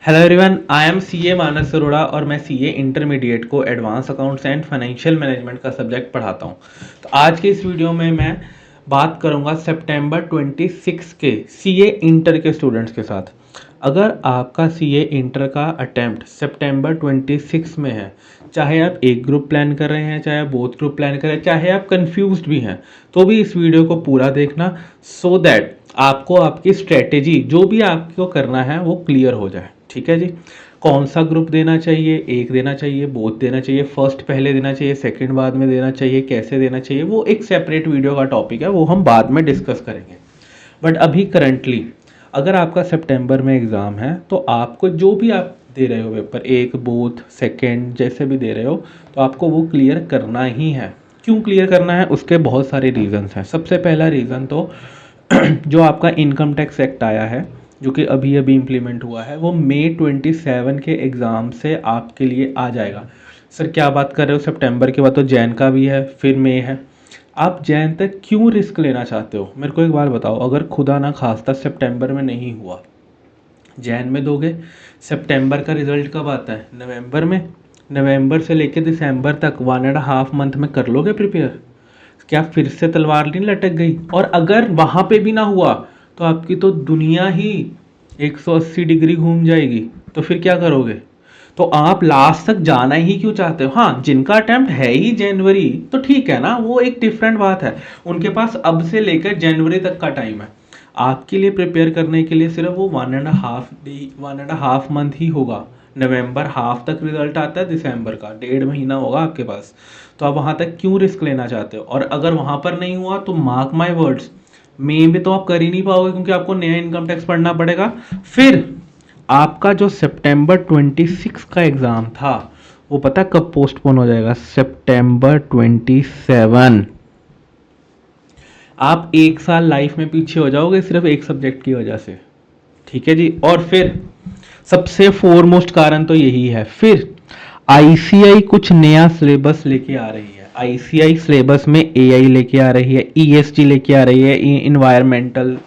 Hello everyone, I am CA Manas Arora और मैं CA intermediate को advance accounts and financial management का सब्जेक्ट पढ़ाता हूं। तो आज के इस वीडियो में मैं बात करूंगा सितंबर 26 के सीए इंटर के स्टूडेंट्स के साथ। अगर आपका सीए इंटर का अटेम्प्ट सितंबर 26 में है, चाहे आप एक ग्रुप प्लान कर रहे हैं, चाहे आप बोथ ग्रुप प्लान कर रहे हैं, चाहे आप कंफ्यूज्ड भी हैं, तो भी इस वीडियो को पूरा देखना सो दैट आपको आपकी स्ट्रेटेजी जो भी आपको करना है वो क्लियर हो जाए। ठीक है जी। कौन सा ग्रुप देना चाहिए, एक देना चाहिए, बोथ देना चाहिए, फर्स्ट पहले देना चाहिए, सेकंड बाद में देना चाहिए, कैसे देना चाहिए, वो एक सेपरेट वीडियो का टॉपिक है, वो हम बाद में डिस्कस करेंगे। बट अभी करंटली अगर आपका सितंबर में एग्ज़ाम है तो आपको जो भी आप दे रहे हो पेपर, एक बोथ सेकंड जैसे भी दे रहे हो, तो आपको वो क्लियर करना ही है। क्यों क्लियर करना है, उसके बहुत सारे रीज़न्स हैं। सबसे पहला रीज़न तो जो आपका इनकम टैक्स एक्ट आया है, जो कि अभी अभी इम्प्लीमेंट हुआ है, वो मई 27 के एग्ज़ाम से आपके लिए आ जाएगा। सर क्या बात कर रहे हो, सितंबर के बाद तो जैन का भी है, फिर मई है, आप जैन तक क्यों रिस्क लेना चाहते हो? मेरे को एक बार बताओ, अगर खुदा ना खास्ता सितंबर में नहीं हुआ, जैन में दोगे, सितंबर का रिजल्ट कब आता है? नवंबर में। नवंबर से लेकर दिसंबर तक 1.5 मंथ में कर लोगे प्रिपेयर? क्या फिर से तलवार नहीं लटक गई? और अगर वहां पे भी ना हुआ तो आपकी तो दुनिया ही 180 डिग्री घूम जाएगी। तो फिर क्या करोगे? तो आप लास्ट तक जाना ही क्यों चाहते हो? हाँ, जिनका अटेम्प्ट है ही जनवरी तो ठीक है ना, वो एक डिफरेंट बात है, उनके पास अब से लेकर जनवरी तक का टाइम है। आपके लिए प्रिपेयर करने के लिए सिर्फ वो 1.5 मंथ ही होगा। नवंबर हाफ तक रिजल्ट आता है, दिसंबर का 1.5 महीना होगा आपके पास। तो आप वहां तक क्यों रिस्क लेना चाहते हो? और अगर वहां पर नहीं हुआ तो मार्क माई वर्ड्स, मई में तो आप कर ही नहीं पाओगे, क्योंकि आपको नया इनकम टैक्स पढ़ना पड़ेगा। फिर आपका जो सितंबर 26 का एग्जाम था, वो पता कब पोस्टपोन हो जाएगा? सितंबर 27। आप एक साल लाइफ में पीछे हो जाओगे सिर्फ एक सब्जेक्ट की वजह से। ठीक है जी। और फिर सबसे फोरमोस्ट कारण तो यही है, फिर आईसीआई कुछ नया सिलेबस लेके आ रही है। आईसीआई सिलेबस में एआई लेके आ रही है, ईएसजी लेके आ रही है, इन्वायरमेंटल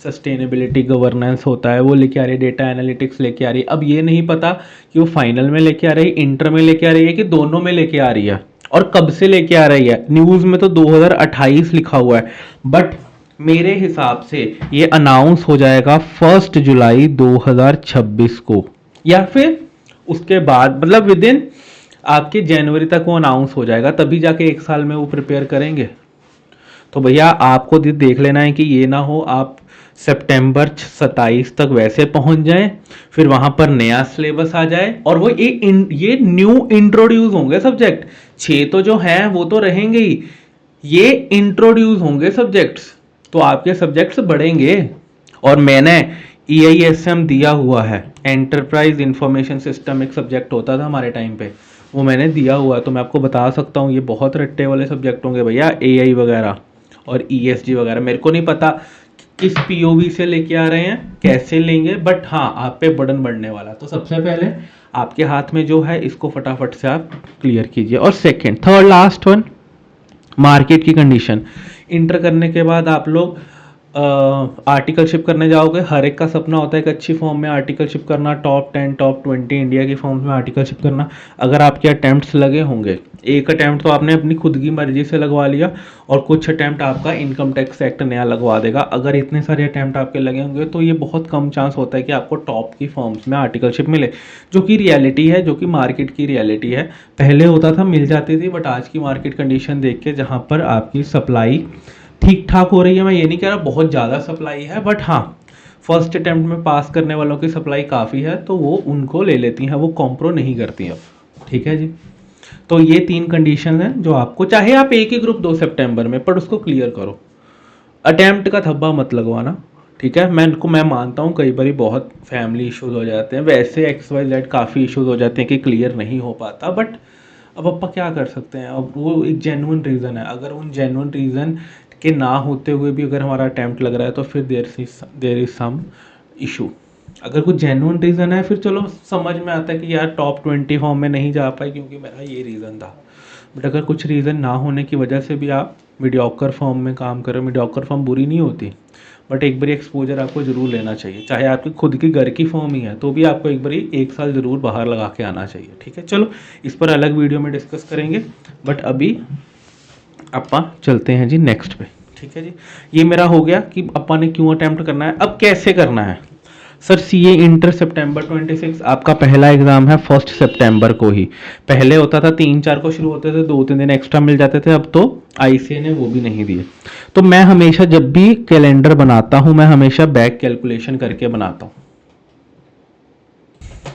सस्टेनेबिलिटी गवर्नेंस होता है वो लेके आ रही है, डेटा एनालिटिक्स लेके आ रही है। अब ये नहीं पता कि वो फाइनल में लेके आ रही है, इंटर में लेके आ रही है, कि दोनों में लेके आ रही है, और कब से लेके आ रही है। न्यूज़ में तो 2028 लिखा हुआ है, बट मेरे हिसाब से ये अनाउंस हो जाएगा 1 जुलाई 2026 को, या फिर उसके बाद, मतलब विद इन आपके जनवरी तक वो अनाउंस हो जाएगा, तभी जाके एक साल में वो प्रिपेयर करेंगे। तो भैया आपको देख लेना है कि ये ना हो आप सितंबर 27 तक वैसे पहुंच जाएं, फिर वहां पर नया सिलेबस आ जाए, और वो ये न्यू इंट्रोड्यूस होंगे सब्जेक्ट। 6 तो जो हैं वो तो रहेंगे ही, ये इंट्रोड्यूस होंगे सब्जेक्ट्स, तो आपके सब्जेक्ट्स बढ़ेंगे। और मैंने EISM दिया हुआ है, एंटरप्राइज इंफॉर्मेशन सिस्टम एक सब्जेक्ट होता था हमारे टाइम पे, वो मैंने दिया हुआ है, तो मैं आपको बता सकता हूँ ये बहुत रट्टे वाले सब्जेक्ट होंगे भैया, AI वगैरह और ESG वगैरह। मेरे को नहीं पता किस POV से लेके आ रहे हैं, कैसे लेंगे, बट हाँ आप पे बर्डन बढ़ने वाला। तो सबसे पहले आपके हाथ में जो है इसको फटाफट से आप क्लियर कीजिए। और second, third, last one, market की कंडीशन। इंटर करने के बाद आप लोग आर्टिकलशिप करने जाओगे। हर एक का सपना होता है एक अच्छी फॉर्म में आर्टिकलशिप करना, टॉप 10 टॉप 20 इंडिया की फॉर्म्स में आर्टिकलशिप करना। अगर आपके अटैम्प्ट्स लगे होंगे, एक अटैम्प्ट तो आपने अपनी खुद की मर्जी से लगवा लिया, और कुछ अटैम्प्ट आपका इनकम टैक्स एक्ट नया लगवा देगा। अगर इतने सारे अटैम्प्ट आपके लगे होंगे तो ये बहुत कम चांस होता है कि आपको टॉप की फॉर्म्स में आर्टिकलशिप मिले, जो कि रियलिटी है, जो कि मार्केट की रियलिटी है। पहले होता था मिल जाती थी, बट आज की मार्केट कंडीशन देख के, जहाँ पर आपकी सप्लाई ठीक ठाक हो रही है, मैं ये नहीं कह रहा बहुत ज़्यादा सप्लाई है, बट हाँ फर्स्ट अटेम्प्ट में पास करने वालों की सप्लाई काफ़ी है, तो वो उनको ले लेती हैं, वो कॉम्प्रो नहीं करती अब। ठीक है जी। तो ये 3 कंडीशन हैं जो आपको, चाहे आप एक ही ग्रुप दो सितंबर में, पर उसको क्लियर करो। अटेम्प्ट का धब्बा मत लगवाना। ठीक है, मैं मानता हूँ कई बार बहुत फैमिली इश्यूज हो जाते हैं, वैसे XYZ काफ़ी इश्यूज हो जाते हैं कि क्लियर नहीं हो पाता, बट अब अपा क्या कर सकते हैं? अब वो एक जेन्युइन रीज़न है, अगर उन जेन्युइन रीज़न के ना होते हुए भी अगर हमारा अटैम्प्ट लग रहा है तो फिर देर इज सम इशू। अगर कुछ जेन्युइन रीज़न है फिर चलो समझ में आता है कि यार टॉप 20 फॉर्म में नहीं जा पाए क्योंकि मेरा ये रीज़न था। बट अगर कुछ रीज़न ना होने की वजह से भी आप मीडियोकर फॉर्म में काम करो, मीडियोकर फॉर्म बुरी नहीं होती, बट एक बार एक्सपोजर आपको ज़रूर लेना चाहिए, चाहे आपकी खुद की घर की फॉर्म ही है तो भी आपको एक बार 1 साल ज़रूर बाहर लगा के आना चाहिए। ठीक है, चलो इस पर अलग वीडियो में डिस्कस करेंगे, बट अभी अपा चलते हैं जी नेक्स्ट पे। ठीक है जी, ये मेरा हो गया कि अपा ने क्यों अटेम्प्ट करना है। अब कैसे करना है सर, सीए इंटर सितंबर 26 आपका पहला एग्जाम है 1 सितंबर को ही। पहले होता था 3-4 को शुरू होते थे, 2-3 दिन एक्स्ट्रा मिल जाते थे, अब तो आईसीए ने वो भी नहीं दिए। तो मैं हमेशा जब भी कैलेंडर बनाता हूं मैं हमेशा बैक कैलकुलेशन करके बनाता हूं।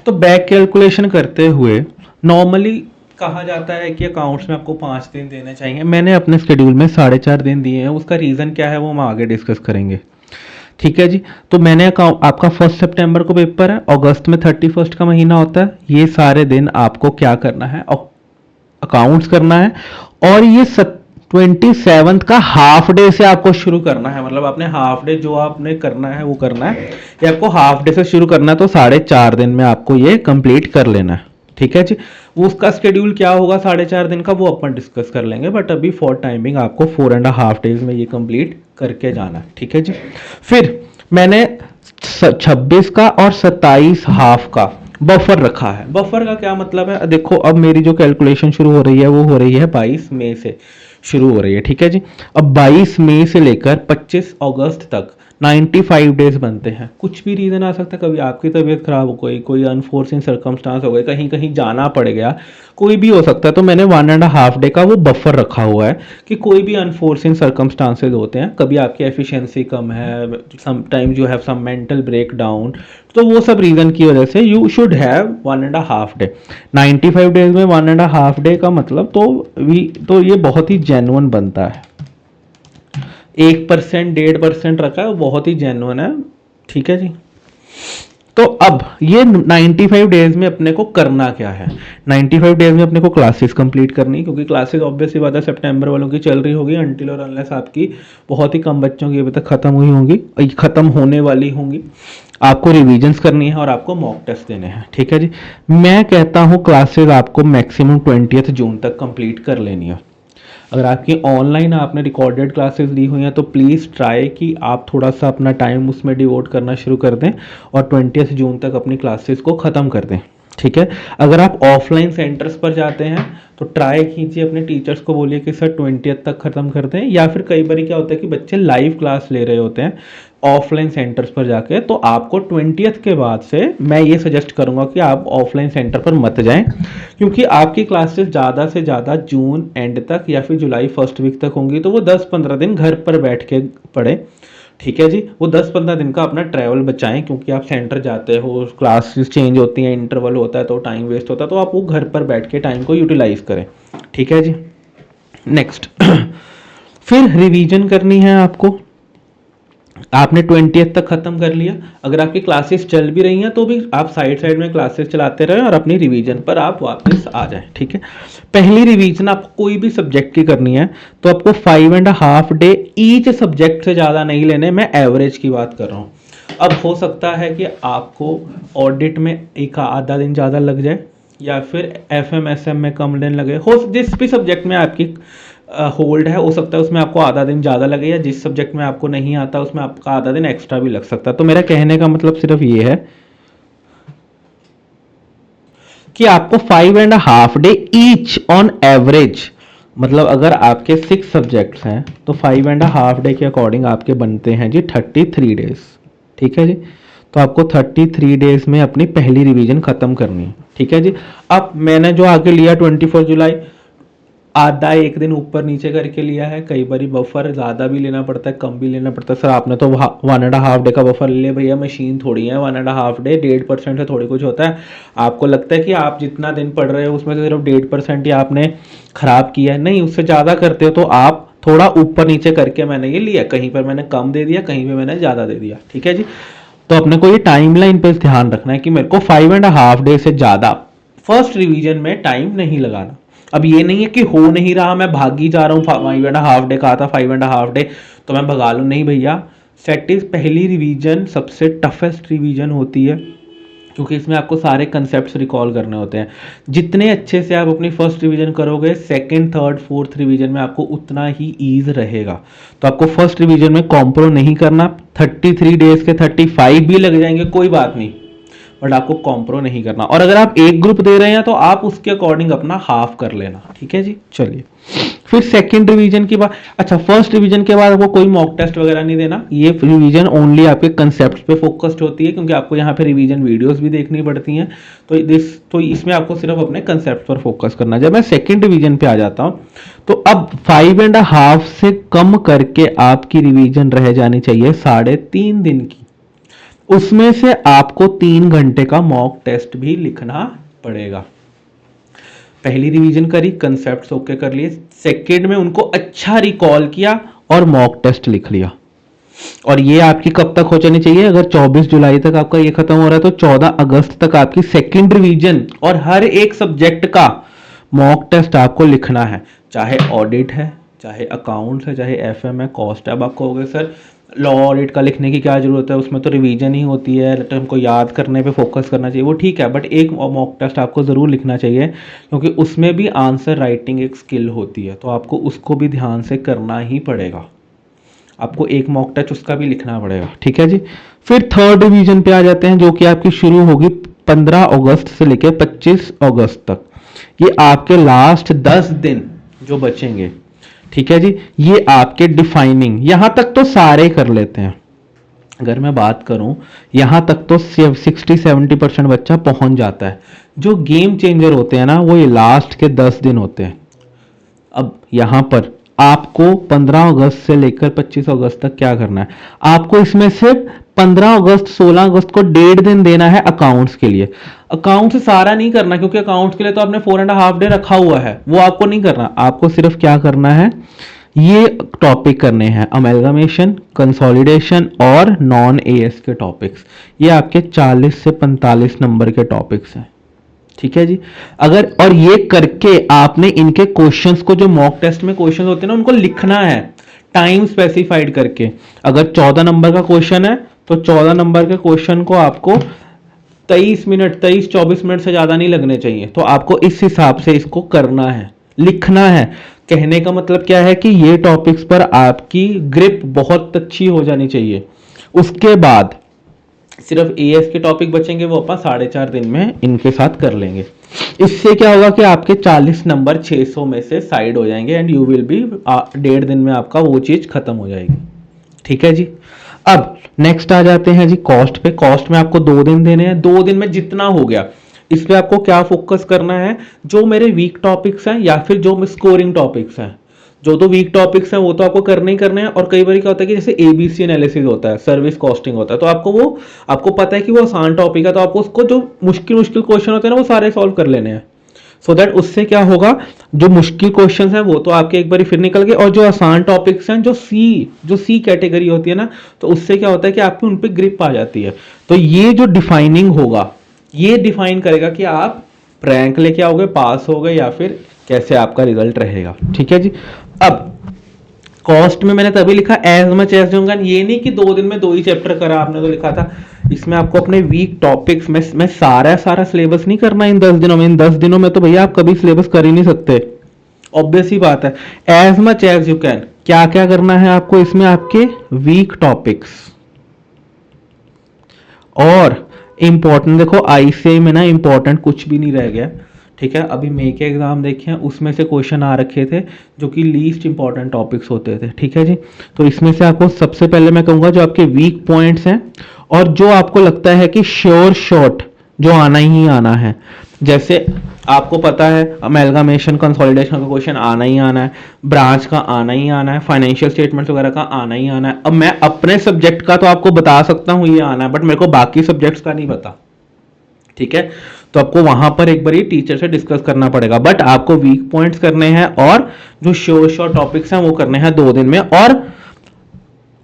तो बैक कैलकुलेशन करते हुए नॉर्मली कहा जाता है कि अकाउंट्स में आपको 5 दिन देने चाहिए, मैंने अपने शेड्यूल में 4.5 दिन दिए हैं। उसका रीज़न क्या है वो हम आगे डिस्कस करेंगे। ठीक है जी, तो मैंने आपका 1 सितंबर को पेपर है, अगस्त में 31 का महीना होता है। ये सारे दिन आपको क्या करना है, अकाउंट्स करना है, और ये 27 का हाफ डे से आपको शुरू करना है। मतलब आपने हाफ डे जो आपने करना है वो करना है, ये आपको हाफ डे से शुरू करना है, तो 4.5 दिन में आपको ये कंप्लीट कर लेना है। ठीक है जी, वो उसका शेड्यूल क्या होगा 4.5 दिन का वो अपन डिस्कस कर लेंगे, बट अभी फॉर टाइमिंग आपको 4.5 डेज में ये कंप्लीट करके जाना है। ठीक है जी, फिर मैंने 26 का और 27 हाफ का बफर रखा है। बफर का क्या मतलब है, देखो अब मेरी जो कैलकुलेशन शुरू हो रही है वो हो रही है 22 मई से शुरू हो रही है। ठीक है जी, अब 22 मई से लेकर 25 अगस्त तक 95 डेज बनते हैं। कुछ भी रीज़न आ सकता है, कभी आपकी तबीयत खराब हो गई, कोई अनफोर्सिन सर्कमस्टांस हो गए, कहीं कहीं जाना पड़ गया, कोई भी हो सकता है। तो मैंने 1.5 डे का वो बफर रखा हुआ है कि कोई भी अनफोर्सिन सर्कमस्टांसेस होते हैं, कभी आपकी एफिशिएंसी कम है, sometimes you have some mental breakdown, तो वो सब रीज़न की वजह से you should have 1.5 day. 95 days में 1.5 डे का मतलब तो ये बहुत ही जेन्युइन बनता है। 1%, 1.5% रखा है, वो बहुत ही जेन्युइन है। ठीक है जी, तो अब ये 95 डेज में अपने को करना क्या है। 95 डेज में अपने को क्लासेस कंप्लीट करनी, क्योंकि क्लासेस ऑब्वियसली बात है सितंबर वालों की चल रही होगी, अनटिल और अनलेस आपकी बहुत ही कम बच्चों की अभी तक खत्म हुई होंगी, खत्म होने वाली होंगी। आपको रिवीजन्स करनी है और आपको मॉक टेस्ट देने हैं। ठीक है जी, मैं कहता हूँ क्लासेस आपको मैक्सिमम 20 जून तक कंप्लीट कर लेनी है। अगर आपकी ऑनलाइन आपने रिकॉर्डेड क्लासेस ली हुई हैं तो प्लीज़ ट्राई कि आप थोड़ा सा अपना टाइम उसमें डिवोट करना शुरू कर दें और 20 जून तक अपनी क्लासेस को ख़त्म कर दें। ठीक है, अगर आप ऑफलाइन सेंटर्स पर जाते हैं तो ट्राई कीजिए, अपने टीचर्स को बोलिए कि सर 20 तक ख़त्म कर दें, या फिर कई बार क्या होता है कि बच्चे लाइव क्लास ले रहे होते हैं ऑफलाइन सेंटर्स पर जाके, तो आपको 20 के बाद से मैं ये सजेस्ट करूंगा कि आप ऑफलाइन सेंटर पर मत जाएं, क्योंकि आपकी क्लासेस ज़्यादा से ज़्यादा जून एंड तक या फिर जुलाई फर्स्ट वीक तक होंगी, तो वो 10-15 दिन घर पर बैठ के पढ़ें। ठीक है जी, वो 10-15 दिन का अपना ट्रैवल बचाएं, क्योंकि आप सेंटर जाते हो, क्लासेस चेंज होती हैं, इंटरवल होता है तो टाइम वेस्ट होता है, तो आप वो घर पर बैठ के टाइम को यूटिलाइज करें। ठीक है जी, नेक्स्ट फिर रिवीजन करनी है आपको। आपने 20 तक खत्म कर लिया, अगर आपकी क्लासेस चल भी रही हैं तो भी आप साइड साइड में क्लासेस चलाते रहें और अपनी रिवीजन पर आप वापस आ जाएं। ठीक है, पहली रिवीजन आपको कोई भी सब्जेक्ट की करनी है तो आपको 5.5 डे ईच सब्जेक्ट से ज़्यादा नहीं लेने, मैं एवरेज की बात कर रहा हूँ। अब हो सकता है कि आपको ऑडिट में एक आधा दिन ज़्यादा लग जाए, या फिर एफएमएसएम में कम दिन लगे, हो जिस भी सब्जेक्ट में आपकी होल्ड है हो सकता है उसमें आपको आधा दिन ज़्यादा लगे, या जिस सब्जेक्ट में आपको नहीं आता उसमें आपका आधा दिन एक्स्ट्रा भी लग सकता है। तो मेरा कहने का मतलब सिर्फ ये है कि आपको 5.5 डे ईच ऑन एवरेज, मतलब अगर आपके 6 सब्जेक्ट्स हैं तो 5.5 डे के अकॉर्डिंग आपके बनते हैं जी 33 डेज। ठीक है जी, तो आपको 33 डेज में अपनी पहली रिवीजन खत्म करनी है। ठीक है जी, अब मैंने जो आगे लिया 24 जुलाई, आधा एक दिन ऊपर नीचे करके लिया है, कई बार बफर ज़्यादा भी लेना पड़ता है, कम भी लेना पड़ता है। सर आपने तो 1.5 डे का बफर ले लिया, भैया मशीन थोड़ी है 1.5 डे, 1.5% से थोड़ी कुछ होता है। आपको लगता है कि आप जितना दिन पढ़ रहे हो उसमें से सिर्फ 1.5% ही आपने खराब किया है, नहीं, उससे ज़्यादा करते हो तो आप थोड़ा ऊपर नीचे करके मैंने ये लिया, कहीं पर मैंने कम दे दिया, कहीं पर मैंने ज़्यादा दे दिया। ठीक है जी, तो अपने को ये टाइमलाइन पे ध्यान रखना है कि मेरे को 5.5 डे से ज़्यादा फर्स्ट रिवीजन में टाइम नहीं लगाना। अब ये नहीं है कि हो नहीं रहा, मैं भागी जा रहा हूँ, 5.5 डे कहा था 5.5 डे तो मैं भगा लूँ, नहीं भैया। सेट इज पहली रिवीजन सबसे टफेस्ट रिवीजन होती है, क्योंकि इसमें आपको सारे कंसेप्ट्स रिकॉल करने होते हैं। जितने अच्छे से आप अपनी फर्स्ट रिवीजन करोगे, सेकंड, थर्ड, फोर्थ रिवीजन में आपको उतना ही ईज रहेगा। तो आपको फर्स्ट रिवीजन में कॉम्प्रो नहीं करना। 33 डेज के 35 भी लग जाएंगे, कोई बात नहीं, बट आपको कॉम्प्रो नहीं करना। और अगर आप एक ग्रुप दे रहे हैं तो आप उसके अकॉर्डिंग अपना हाफ कर लेना, ठीक है जी। चलिए, फिर सेकंड रिवीजन की बात। अच्छा, फर्स्ट रिवीजन के बाद आपको कोई मॉक टेस्ट वगैरह नहीं देना। ये रिवीजन ओनली आपके कंसेप्ट पे फोकस्ड होती है, क्योंकि आपको यहाँ पे रिवीजन वीडियोस भी देखनी पड़ती हैं। तो इसमें आपको सिर्फ अपने कंसेप्ट पर फोकस करना है। जब मैं सेकंड रिवीजन पे आ जाता हूँ, तो अब 5.5 से कम करके आपकी रिवीजन रह जानी चाहिए 3.5 दिन की। उसमें से आपको 3 घंटे का मॉक टेस्ट भी लिखना पड़ेगा। पहली रिवीजन करी, कंसेप्ट ओके कर लिए, सेकेंड में उनको अच्छा रिकॉल किया और मॉक टेस्ट लिख लिया। और ये आपकी कब तक हो जानी चाहिए? अगर 24 जुलाई तक आपका ये खत्म हो रहा है तो 14 अगस्त तक आपकी सेकेंड रिवीजन और हर एक सब्जेक्ट का मॉक टेस्ट आपको लिखना है। चाहे ऑडिट है, चाहे अकाउंट्स है, चाहे एफएम है, कॉस्ट है। अब आप कहोगे सर लॉ ऑडिट का लिखने की क्या जरूरत है, उसमें तो रिवीजन ही होती है, तो हमको याद करने पे फोकस करना चाहिए। वो ठीक है, बट एक मॉक टेस्ट आपको ज़रूर लिखना चाहिए, क्योंकि उसमें भी आंसर राइटिंग एक स्किल होती है, तो आपको उसको भी ध्यान से करना ही पड़ेगा। आपको एक मॉक टेस्ट उसका भी लिखना पड़ेगा, ठीक है जी। फिर थर्ड रिवीजन पे आ जाते हैं, जो कि आपकी शुरू होगी 15 अगस्त से लेकर 25 अगस्त तक। ये आपके लास्ट 10 दिन जो बचेंगे, ठीक है जी, ये आपके डिफाइनिंग, यहां तक तो सारे कर लेते हैं। अगर मैं बात करूं, यहां तक तो 60-70% बच्चा पहुंच जाता है। जो गेम चेंजर होते हैं ना, वो ये लास्ट के 10 दिन होते हैं। अब यहां पर आपको 15 अगस्त से लेकर 25 अगस्त तक क्या करना है? आपको इसमें से 15 अगस्त 16 अगस्त को 1.5 दिन देना है अकाउंट्स के लिए। अकाउंट से सारा नहीं करना, क्योंकि अकाउंट्स के लिए तो आपने 4.5 डे रखा हुआ है, वो आपको नहीं करना। आपको सिर्फ क्या करना है, ये टॉपिक करने हैं, अमेलगमेशन, कंसोलिडेशन और नॉन एएस के टॉपिक्स। ये आपके 40 से 45 नंबर के टॉपिक्स हैं, ठीक है जी। अगर और ये करके आपने इनके क्वेश्चंस को, जो मॉक टेस्ट में क्वेश्चंस होते हैं ना, उनको लिखना है टाइम स्पेसिफाइड करके। अगर 14 नंबर का क्वेश्चन है तो 14 नंबर के क्वेश्चन को आपको 23-24 मिनट से ज्यादा नहीं लगने चाहिए। तो आपको इस हिसाब से इसको करना है, लिखना है। कहने का मतलब क्या है कि ये टॉपिक्स पर आपकी ग्रिप बहुत अच्छी हो जानी चाहिए। उसके बाद सिर्फ एएस के टॉपिक बचेंगे, वो अपन 4.5 दिन में इनके साथ कर लेंगे। इससे क्या होगा कि आपके 40 नंबर 600 में से साइड हो जाएंगे एंड यू विल बी 1.5 दिन में आपका वो चीज खत्म हो जाएगी, ठीक है जी। अब नेक्स्ट आ जाते हैं जी कॉस्ट पे। कॉस्ट में आपको 2 दिन देने हैं। 2 दिन में जितना हो गया, इस पे आपको क्या फोकस करना है? जो मेरे वीक टॉपिक्स हैं या फिर जो स्कोरिंग टॉपिक्स हैं, जो तो वीक टॉपिक्स हैं वो तो आपको करने ही करने हैं। और कई बार क्या होता है कि जैसे एबीसी एनालिसिस होता है, सर्विस कॉस्टिंग होता है, तो आपको पता है कि वो आसान टॉपिक है, तो आपको उसको जो मुश्किल क्वेश्चन होते हैं ना, वो सारे सॉल्व कर लेने हैं। सो दैट उससे क्या होगा, जो मुश्किल क्वेश्चंस हैं वो तो आपके एक बार फिर निकल गए, और जो आसान टॉपिक्स हैं, जो सी कैटेगरी होती है ना, तो उससे क्या होता है कि आपकी उन पे ग्रिप आ जाती है। तो ये जो डिफाइनिंग होगा, ये डिफाइन करेगा कि आप रैंक लेके आओगे, पास हो गए, या फिर कैसे आपका रिजल्ट रहेगा, ठीक है जी। अब कॉस्ट में मैंने तभी लिखा as much as you can, ये नहीं कि 2 दिन में 2 ही चैप्टर करा आपने, तो लिखा था इसमें आपको अपने वीक टॉपिक्स में सारा सिलेबस नहीं करना इन 10 दिनों में। इन 10 दिनों में तो भैया आप कभी सिलेबस कर ही नहीं सकते, ऑब्वियस ही बात है। As much as you can क्या क्या करना है आपको इसमें? आपके वीक टॉपिक्स और इंपॉर्टेंट, देखो आईसीआई में ना इंपॉर्टेंट कुछ भी नहीं रह गया, ठीक है। अभी मे के एग्जाम देखे हैं, उसमें से क्वेश्चन आ रखे थे जो कि लीस्ट इंपॉर्टेंट टॉपिक्स होते थे, ठीक है जी। तो इसमें से आपको सबसे पहले मैं कहूंगा जो आपके वीक पॉइंट्स हैं और जो आपको लगता है कि श्योर शॉट जो आना ही आना है, जैसे आपको पता है अमेलगमेशन कंसोलिडेशन का क्वेश्चन आना ही आना है, ब्रांच का आना ही आना है, फाइनेंशियल स्टेटमेंट्स वगैरह का आना ही आना है। अब मैं अपने सब्जेक्ट का तो आपको बता सकता हूँ ये आना है, बट मेरे को बाकी सब्जेक्ट्स का नहीं पता, ठीक है। तो आपको वहां पर एक बार ये टीचर से डिस्कस करना पड़ेगा, बट आपको वीक पॉइंट्स करने हैं और जो श्योर टॉपिक्स हैं वो करने हैं 2 दिन में। और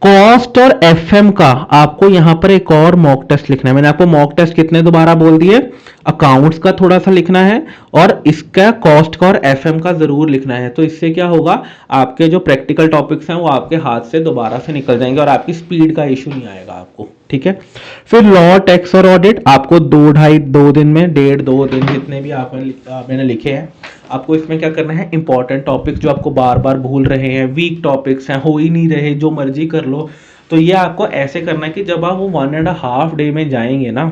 कॉस्ट और एफएम का आपको यहां पर एक और मॉक टेस्ट लिखना है। मैंने आपको मॉक टेस्ट कितने दोबारा बोल दिए? अकाउंट्स का थोड़ा सा लिखना है और इसका कॉस्ट का और एफएम का जरूर लिखना है। तो इससे क्या होगा, आपके जो प्रैक्टिकल टॉपिक्स हैं वो आपके हाथ से दोबारा से निकल जाएंगे और आपकी स्पीड का इशू नहीं आएगा आपको। ठीक है। फिर लॉ, टैक्स और ऑडिट आपको 2 में 1.5-2 दिन जितने भी मैंने लिखे हैं, आपको इसमें क्या करना है, इंपॉर्टेंट टॉपिक्स जो आपको बार बार भूल रहे हैं, वीक टॉपिक्स हैं, हो ही नहीं रहे, जो मर्जी कर लो, तो ये आपको ऐसे करना है कि जब आप वो 1.5 डे में जाएंगे ना,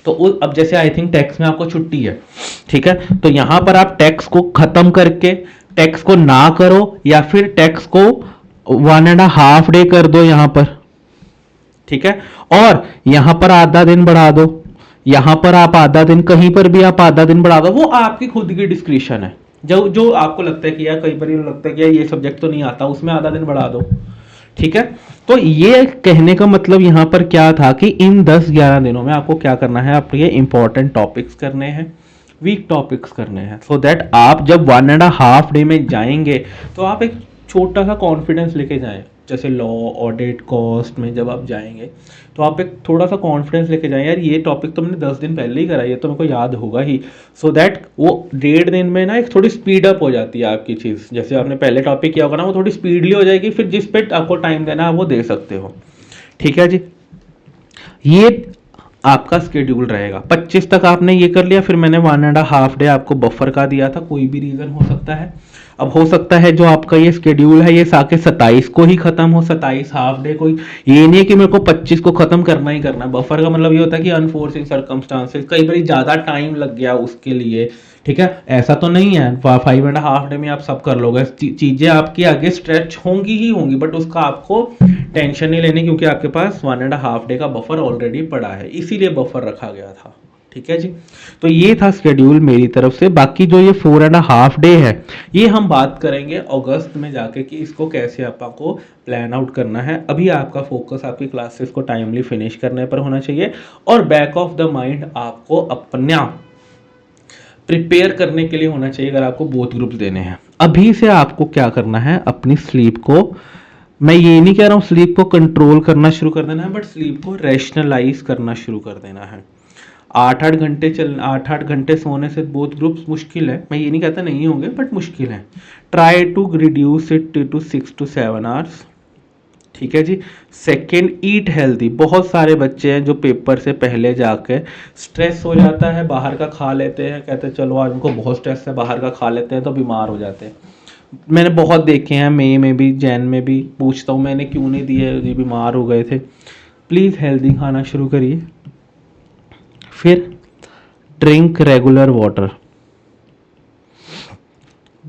तो अब जैसे आई थिंक टैक्स में आपको छुट्टी है, ठीक है, तो यहां पर आप टैक्स को खत्म करके टैक्स को ना करो, या फिर टैक्स को 1.5 डे कर दो यहां पर, ठीक है, और यहां पर आधा दिन बढ़ा दो, यहां पर आप आधा दिन, कहीं पर भी आप आधा दिन बढ़ा दो, वो आपकी खुद की डिस्क्रिप्शन है, जो जो आपको लगता है कि यार कई बार लगता है कि यार ये सब्जेक्ट तो नहीं आता, उसमें आधा दिन बढ़ा दो, ठीक है। तो ये कहने का मतलब यहां पर क्या था कि इन 10-11 दिनों में आपको क्या करना है, आपको ये इंपॉर्टेंट टॉपिक्स करने हैं, वीक टॉपिक्स करने हैं, सो दैट आप जब 1.5 डे में जाएंगे तो आप एक छोटा सा कॉन्फिडेंस लेके जाएं। जैसे लॉ, ऑडिट, कॉस्ट में जब आप जाएंगे तो आप एक थोड़ा सा कॉन्फिडेंस लेके जाएं, यार ये टॉपिक तो मैंने 10 दिन पहले ही करा है, ये तो मेरे को याद होगा ही, सो दैट वो 1.5 दिन में ना एक थोड़ी स्पीड अप हो जाती है आपकी चीज़। जैसे आपने पहले टॉपिक किया होगा ना, वो थोड़ी स्पीडली हो जाएगी, फिर जिस पे आपको टाइम देना है वो दे सकते हो, ठीक है जी। ये आपका स्केड्यूल रहेगा। 25 तक आपने ये कर लिया, फिर मैंने 1.5 डे आपको बफर का दिया था, कोई भी रीजन हो सकता है। अब हो सकता है जो आपका ये स्केड्यूल है ये साके 27 को ही खत्म हो, 27 हाफ डे कोई, ये नहीं है कि मेरे को 25 को खत्म करना ही करना है। बफर का मतलब ये होता है कि अनफोर्सिंग सर्कमस्टांसेस, कई बार ज्यादा टाइम लग गया उसके लिए, ठीक है, ऐसा तो नहीं है 5.5 डे में आप सब कर लोगे, चीजें आपकी आगे स्ट्रेच होंगी ही होंगी, बट उसका आपको टेंशन नहीं लेनी, क्योंकि आपके पास 1.5 डे का बफर ऑलरेडी पड़ा है, इसीलिए बफर रखा गया था, ठीक है जी। तो ये था स्केड्यूल मेरी तरफ से। बाकी जो ये 4.5 डे है, ये हम बात करेंगे अगस्त में जाके कि इसको कैसे आपको प्लान आउट करना है। अभी आपका फोकस आपकी क्लासेस को टाइमली फिनिश करने पर होना चाहिए, और बैक ऑफ द माइंड आपको अपना प्रिपेयर करने के लिए होना चाहिए अगर आपको बोथ ग्रुप्स देने हैं। अभी से आपको क्या करना है, अपनी स्लीप को, मैं ये नहीं कह रहा हूँ स्लीप को कंट्रोल करना शुरू कर देना है, बट स्लीप को रैशनलाइज करना शुरू कर देना है। 8-8 घंटे सोने से बोथ ग्रुप्स मुश्किल है, मैं ये नहीं कहता नहीं होंगे, बट मुश्किल है। Try to reduce it to 6 to 7 hours, ठीक है जी। Second, eat healthy. बहुत सारे बच्चे हैं जो पेपर से पहले जाके स्ट्रेस हो जाता है, बाहर का खा लेते हैं, कहते हैं चलो आज उनको बहुत स्ट्रेस है, बाहर का खा लेते हैं, तो बीमार हो जाते हैं। मैंने बहुत देखे हैं, मई में भी, जैन में भी, पूछता हूँ मैंने क्यों नहीं दिए जी, बीमार हो गए थे। प्लीज़ हेल्दी खाना शुरू करिए। फिर ड्रिंक रेगुलर वाटर,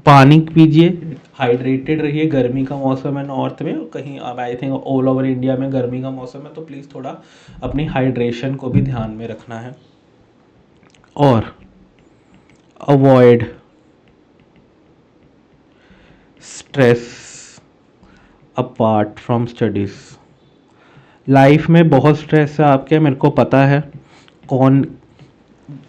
पानी पीजिए, हाइड्रेटेड रहिए। गर्मी का मौसम है नॉर्थ में, कहीं अब I think all over India में गर्मी का मौसम है, तो प्लीज़ थोड़ा अपनी हाइड्रेशन को भी ध्यान में रखना है। और avoid stress apart from studies. Life में बहुत स्ट्रेस है आपके, मेरे को पता है। कौन,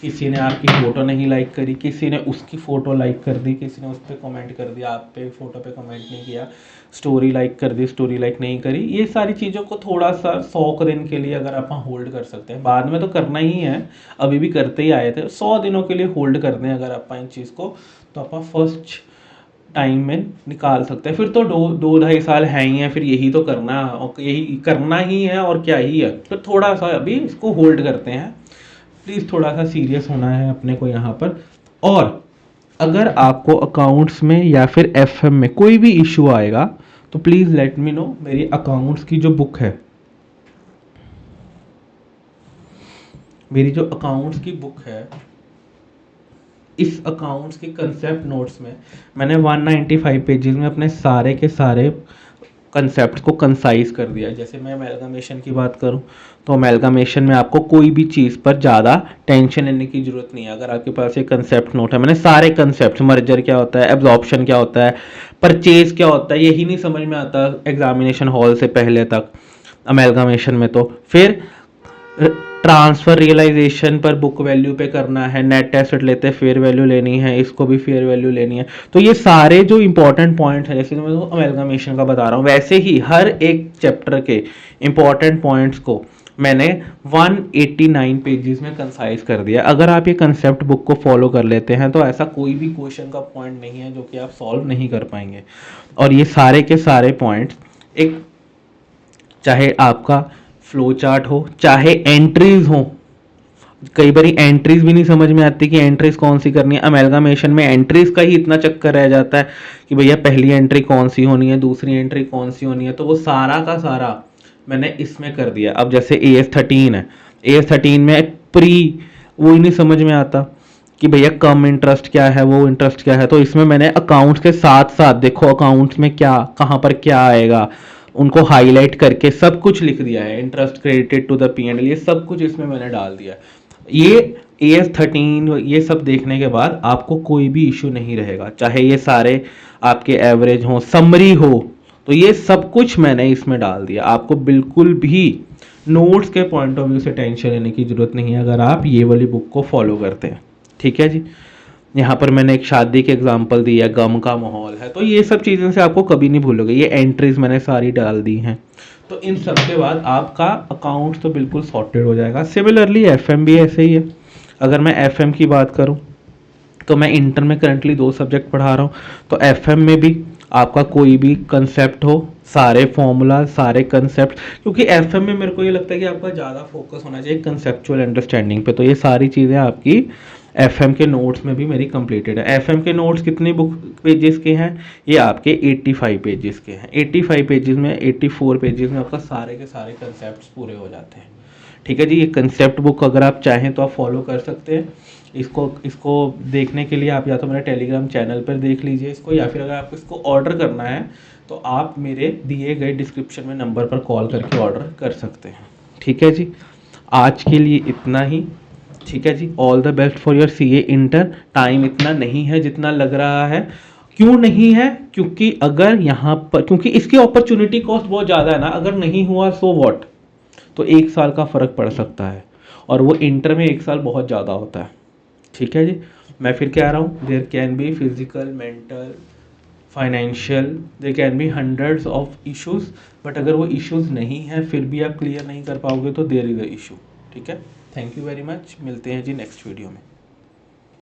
किसी ने आपकी फ़ोटो नहीं लाइक करी, किसी ने उसकी फ़ोटो लाइक कर दी, किसी ने उस पर कमेंट कर दिया, आप पे फ़ोटो पे कमेंट नहीं किया, स्टोरी लाइक कर दी, स्टोरी लाइक नहीं करी। ये सारी चीज़ों को थोड़ा सा 100 दिन के लिए अगर आप होल्ड कर सकते हैं, बाद में तो करना ही है, अभी भी करते ही आए थे, 100 दिनों के लिए होल्ड कर दें अगर आप इन चीज़ को, तो आप फर्स्ट टाइम में निकाल सकते हैं। फिर तो 2-2.5 साल है ही हैं, फिर यही तो करना, और यही करना ही है, और क्या ही है। तो थोड़ा सा अभी इसको होल्ड करते हैं, प्लीज़ थोड़ा सा सीरियस होना है अपने को यहाँ पर। और अगर आपको अकाउंट्स में या फिर एफएम में कोई भी इशू आएगा तो प्लीज़ लेट मी नो। मेरी अकाउंट्स की जो बुक है, मेरी जो अकाउंट्स की बुक है, इस अकाउंट्स के कंसेप्ट नोट्स में मैंने 195 पेजेस में अपने सारे के सारे कंसेप्ट को कंसाइज कर दिया है। जैसे मैं अमेलगमेशन की बात करूं, तो अमेलगमेशन में आपको कोई भी चीज़ पर ज़्यादा टेंशन लेने की ज़रूरत नहीं है। अगर आपके पास एक कंसेप्ट नोट है, मैंने सारे कंसेप्ट, मर्जर क्या होता है, एब्जॉर्प्शन क्या होता है, परचेज क्या होता है, यही नहीं समझ में आता एग्जामिनेशन हॉल से पहले तक अमेलगमेशन में, तो फिर ट्रांसफर रियलाइजेशन पर बुक वैल्यू पे करना है, नेट एसेट लेते हैं फेयर वैल्यू लेनी है, इसको भी फेयर वैल्यू लेनी है। तो ये सारे जो इंपॉर्टेंट पॉइंट है, जैसे मैं अमेलगमेशन का बता रहा हूँ, वैसे ही हर एक चैप्टर के इंपॉर्टेंट पॉइंट्स को मैंने 189 पेजेस में कंसाइज कर दिया। अगर आप ये कंसेप्ट बुक को फॉलो कर लेते हैं तो ऐसा कोई भी क्वेश्चन का पॉइंट नहीं है जो कि आप सॉल्व नहीं कर पाएंगे। और ये सारे के सारे पॉइंट्स, एक चाहे आपका फ्लो चार्ट हो, चाहे एंट्रीज हो। कई बार एंट्रीज भी नहीं समझ में आती कि एंट्रीज कौन सी करनी है। अमेलगामेशन में एंट्रीज का ही इतना चक्कर रह जाता है कि भैया पहली एंट्री कौन सी होनी है, दूसरी एंट्री कौन सी होनी है, तो वो सारा का सारा मैंने इसमें कर दिया। अब जैसे AS13 है, AS13 में प्री वो ही नहीं समझ में आता कि भैया कम इंटरेस्ट क्या है, वो इंटरेस्ट क्या है, तो इसमें मैंने अकाउंट्स के साथ साथ देखो अकाउंट्स में क्या कहाँ पर क्या आएगा उनको हाईलाइट करके सब कुछ लिख दिया है। Interest credited to the P&L, ये सब कुछ इसमें मैंने डाल दिया है। ये AS13 ये सब देखने के बाद आपको कोई भी इशू नहीं रहेगा, चाहे ये सारे आपके एवरेज हो, समरी हो, तो ये सब कुछ मैंने इसमें डाल दिया। आपको बिल्कुल भी नोट्स के पॉइंट ऑफ व्यू से टेंशन लेने की जरूरत नहीं है अगर आप ये वाली बुक को फॉलो करते हैं। ठीक है जी। यहाँ पर मैंने एक शादी के एग्जाम्पल दिया, गम का माहौल है, तो ये सब चीज़ें से आपको कभी नहीं भूलोगे। ये एंट्रीज मैंने सारी डाल दी हैं, तो इन सब के बाद आपका अकाउंट तो बिल्कुल सॉर्टेड हो जाएगा। सिमिलरली FM भी ऐसे ही है। अगर मैं FM की बात करूँ तो मैं इंटर में करंटली 2 सब्जेक्ट पढ़ा रहा हूँ, तो FM में भी आपका कोई भी कंसेप्ट हो, सारे फॉर्मूला सारे कंसेप्ट, क्योंकि FM में मेरे को ये लगता है कि आपका ज़्यादा फोकस होना चाहिए कंसेप्चुअल अंडरस्टैंडिंग पे, तो ये सारी चीज़ें आपकी FM के नोट्स में भी मेरी कंप्लीटेड है। FM के नोट्स कितनी बुक पेजेस के हैं, ये आपके 85 पेजेस के हैं। 85 पेजेस में 84 पेजेस में आपका सारे के सारे कंसेप्ट पूरे हो जाते हैं। ठीक है जी। ये कंसेप्ट बुक अगर आप चाहें तो आप फॉलो कर सकते हैं। इसको देखने के लिए आप या तो मेरे टेलीग्राम चैनल पर देख लीजिए इसको, या फिर अगर आपको इसको ऑर्डर करना है तो आप मेरे दिए गए डिस्क्रिप्शन में नंबर पर कॉल करके ऑर्डर कर सकते हैं। ठीक है जी। आज के लिए इतना ही। ठीक है जी। All the best for your CA inter. Time इतना नहीं है जितना लग रहा है। क्यों नहीं है? क्योंकि अगर यहाँ पर, क्योंकि इसकी अपॉर्चुनिटी कॉस्ट बहुत ज़्यादा है ना, अगर नहीं हुआ सो व्हाट, तो 1 साल का फ़र्क पड़ सकता है, और वो इंटर में 1 साल बहुत ज़्यादा होता है। ठीक है जी। मैं फिर कह रहा हूँ, there can be physical, mental, financial, there can be hundreds of issues, but अगर वो इश्यूज नहीं है फिर भी आप क्लियर नहीं कर पाओगे तो देयर इज़ अ इशू। ठीक है। Thank you very much. मिलते हैं जी नेक्स्ट वीडियो में।